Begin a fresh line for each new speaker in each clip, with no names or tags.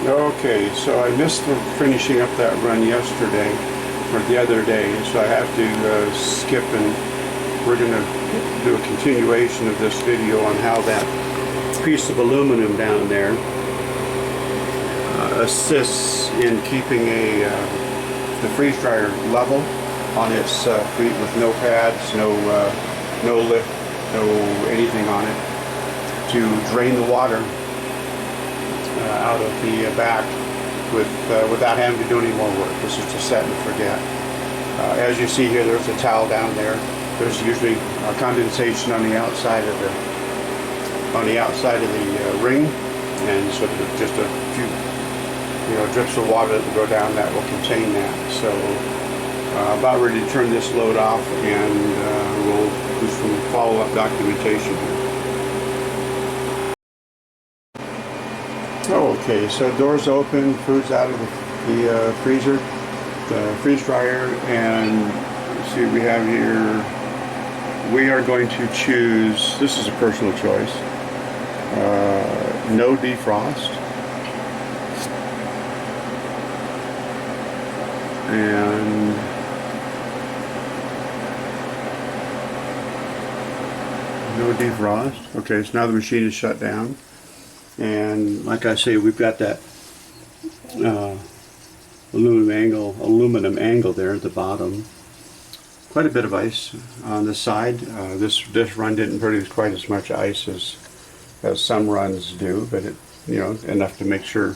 Okay, so I missed finishing up that run yesterday, or the other day, so I have to skip, and we're going to do a continuation of this video on how that piece of aluminum down there assists in keeping the freeze dryer level on its feet with no pads, no lift, no anything on it, to drain the water out of the back without having to do any more work. This is to set and forget. As you see here, there's a towel down there. There's usually condensation on the outside of the ring, and so there's just a few drips of water that will go down that will contain that. So about ready to turn this load off, and we'll do some follow-up documentation here. Okay, so doors open, food's out of the freezer, the freeze dryer, and let's see what we have here. We are going to choose, this is a personal choice, no defrost, and no defrost. Okay, so now the machine is shut down. And like I say, we've got that aluminum angle there at the bottom. Quite a bit of ice on the side. This run didn't produce quite as much ice as some runs do, but enough to make sure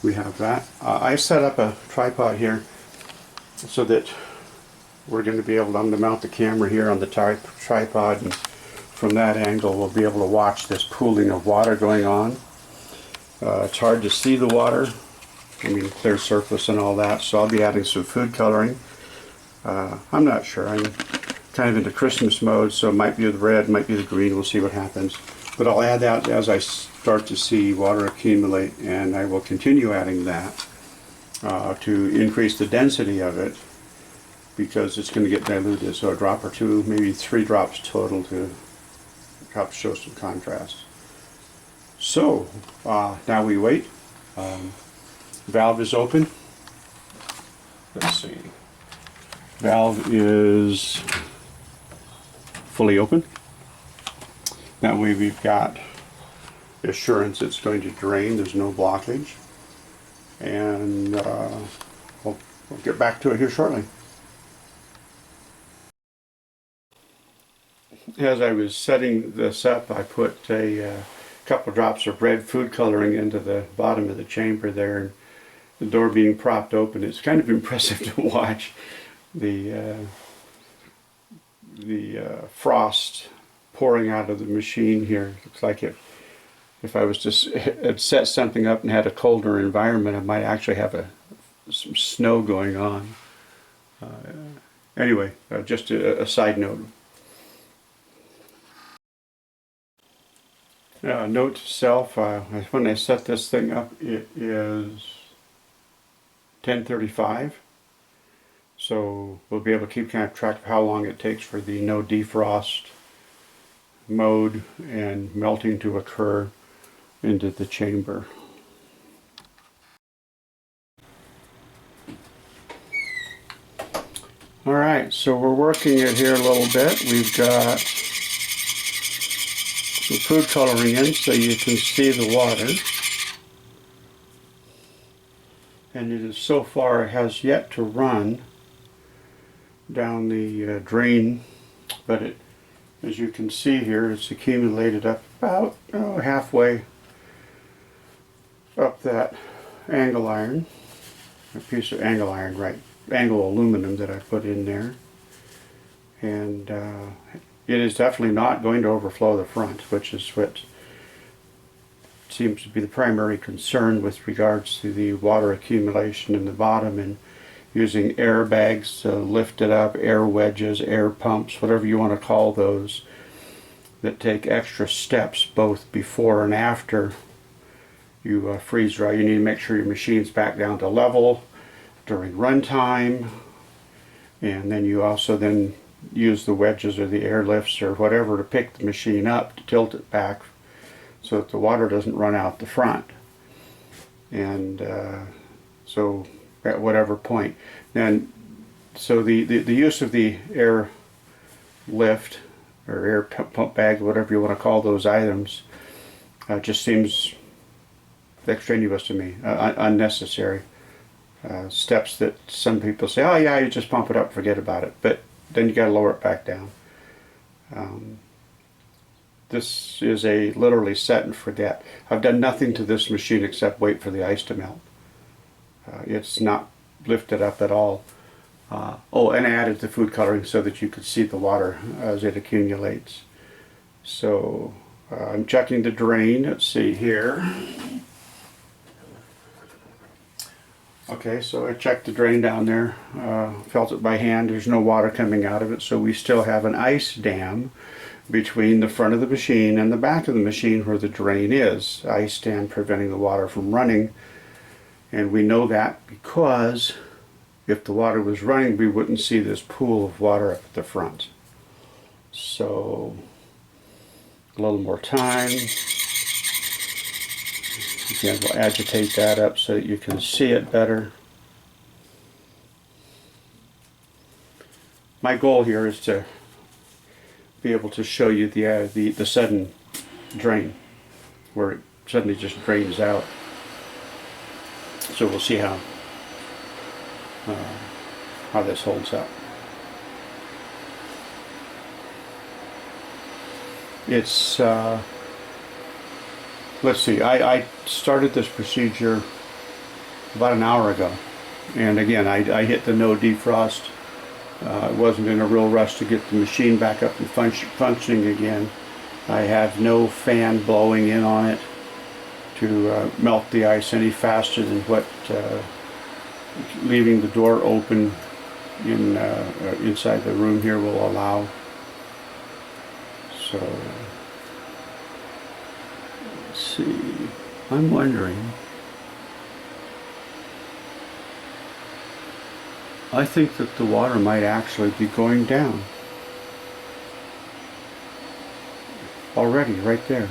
we have that. I set up a tripod here so that we're going to be able to mount the camera here on the tripod, and from that angle we'll be able to watch this pooling of water going on. It's hard to see the water, clear surface and all that, so I'll be adding some food coloring. I'm not sure, I'm kind of into Christmas mode, so it might be the red, might be the green, we'll see what happens. But I'll add that as I start to see water accumulate, and I will continue adding that to increase the density of it, because it's going to get diluted, so a drop or two, maybe 3 drops total to help show some contrast. So now we wait. Valve is open. Let's see. Valve is fully open. That way we've got assurance it's going to drain. There's no blockage, and we'll get back to it here shortly. As I was setting this up, I put a couple drops of red food coloring into the bottom of the chamber there, and the door being propped open, it's kind of impressive to watch the frost pouring out of the machine here. Looks like if I was to set something up and had a colder environment, I might actually have some snow going on. Anyway, just a side note. Note to self, when I set this thing up, it is 10:35, so we'll be able to keep kind of track of how long it takes for the no defrost mode and melting to occur into the chamber. Alright, so we're working it here a little bit. We've got some food coloring in so you can see the water, and it is so far it has yet to run down the drain, but as you can see here, it's accumulated up about halfway up that angle iron, a piece of angle iron, right, angle aluminum that I put in there, and it is definitely not going to overflow the front, which is what seems to be the primary concern with regards to the water accumulation in the bottom, and using air bags to lift it up, air wedges, air pumps, whatever you want to call those, that take extra steps both before and after you freeze dry. You need to make sure your machine's back down to level during runtime, and then you also use the wedges or the air lifts or whatever to pick the machine up, to tilt it back so that the water doesn't run out the front. and so at whatever point. And so the use of the air lift or air pump bag, whatever you want to call those items, just seems extraneous to me, unnecessary. Steps that some people say, oh yeah, you just pump it up, forget about it. But then you got to lower it back down. This is a literally set and forget. I've done nothing to this machine except wait for the ice to melt. It's not lifted up at all. Oh, and I added the food coloring so that you could see the water as it accumulates. So I'm checking the drain. Let's see here. Okay, so I checked the drain down there, felt it by hand. There's no water coming out of it, so we still have an ice dam between the front of the machine and the back of the machine where the drain is. Ice dam preventing the water from running, and we know that because if the water was running, we wouldn't see this pool of water up at the front. So a little more time. Again, we'll agitate that up so that you can see it better. My goal here is to be able to show you the sudden drain, where it suddenly just drains out. So we'll see how this holds up. It's let's see, I started this procedure about an hour ago, and again I hit the no defrost. I wasn't in a real rush to get the machine back up and functioning again. I have no fan blowing in on it to melt the ice any faster than what leaving the door open inside the room here will allow. So let's see, I'm wondering, I think that the water might actually be going down already right there.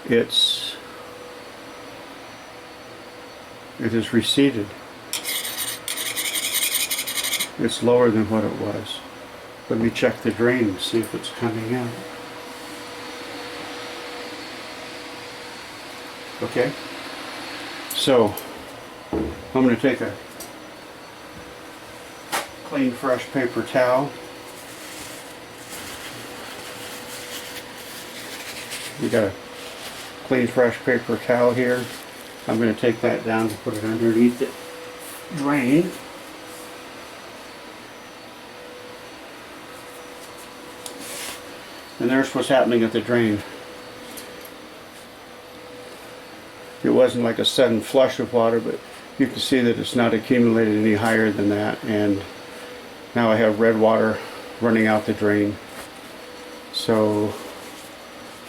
It has receded. It's lower than what it was. Let me check the drain and see if it's coming out. Okay, so I'm going to take a clean, fresh paper towel. We got a clean, fresh paper towel here. I'm going to take that down and put it underneath the drain. And there's what's happening at the drain. It wasn't like a sudden flush of water, but you can see that it's not accumulated any higher than that. And now I have red water running out the drain. So,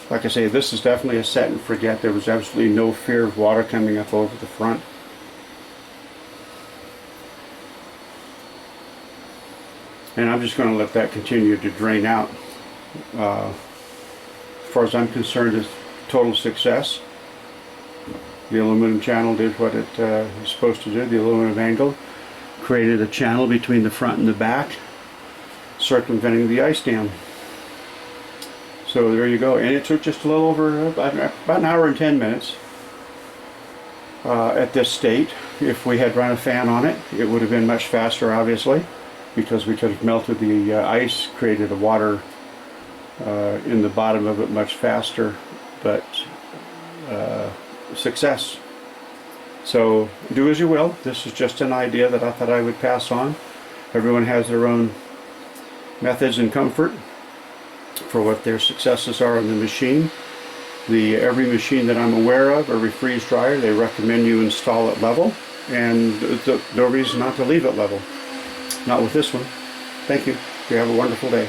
like I say, this is definitely a set and forget. There was absolutely no fear of water coming up over the front. And I'm just going to let that continue to drain out. As far as I'm concerned, it's total success. The aluminum channel did what it was supposed to do. The aluminum angle created a channel between the front and the back, circumventing the ice dam. So there you go. And it took just a little over about an hour and 10 minutes at this state. If we had run a fan on it, it would have been much faster, obviously, because we could have melted the ice, created a water in the bottom of it much faster. But success. So do as you will. This is just an idea that I thought I would pass on. Everyone has their own methods and comfort for what their successes are on the machine. Every machine that I'm aware of, every freeze dryer, they recommend you install it level, and no reason not to leave it level. Not with this one. Thank you. You have a wonderful day.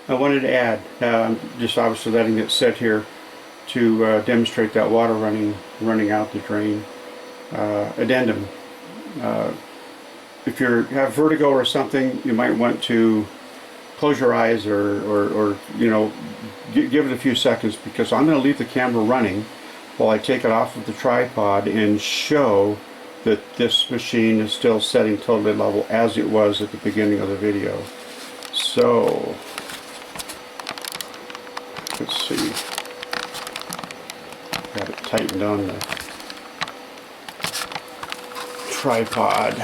I wanted to add, just obviously letting it sit here to demonstrate that water running out the drain. Addendum. If you have vertigo or something, you might want to close your eyes or you know, give it a few seconds, because I'm going to leave the camera running while I take it off of the tripod and show that this machine is still setting totally level as it was at the beginning of the video. So let's see, got it tightened on the tripod.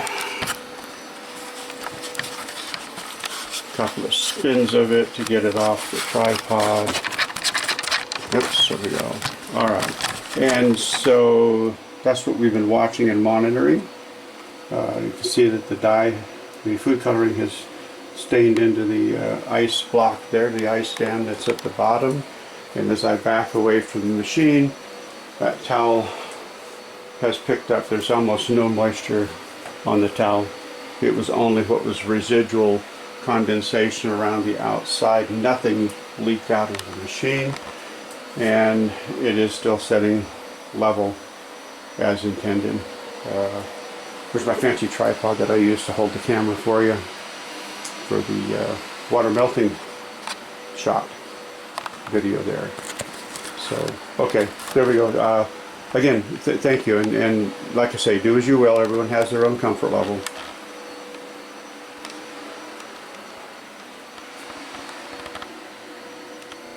Couple of spins of it to get it off the tripod. Oops, there we go. Alright, and so that's what we've been watching and monitoring. You can see that the dye, the food coloring, has stained into the ice block there, the ice dam that's at the bottom. And as I back away from the machine, that towel has picked up, there's almost no moisture on the towel. It was only what was residual condensation around the outside. Nothing leaked out of the machine, and it is still setting level as intended. Here's my fancy tripod that I use to hold the camera for you for the water melting shot video there. So, okay, there we go. Again, thank you, and like I say, do as you will. Everyone has their own comfort level.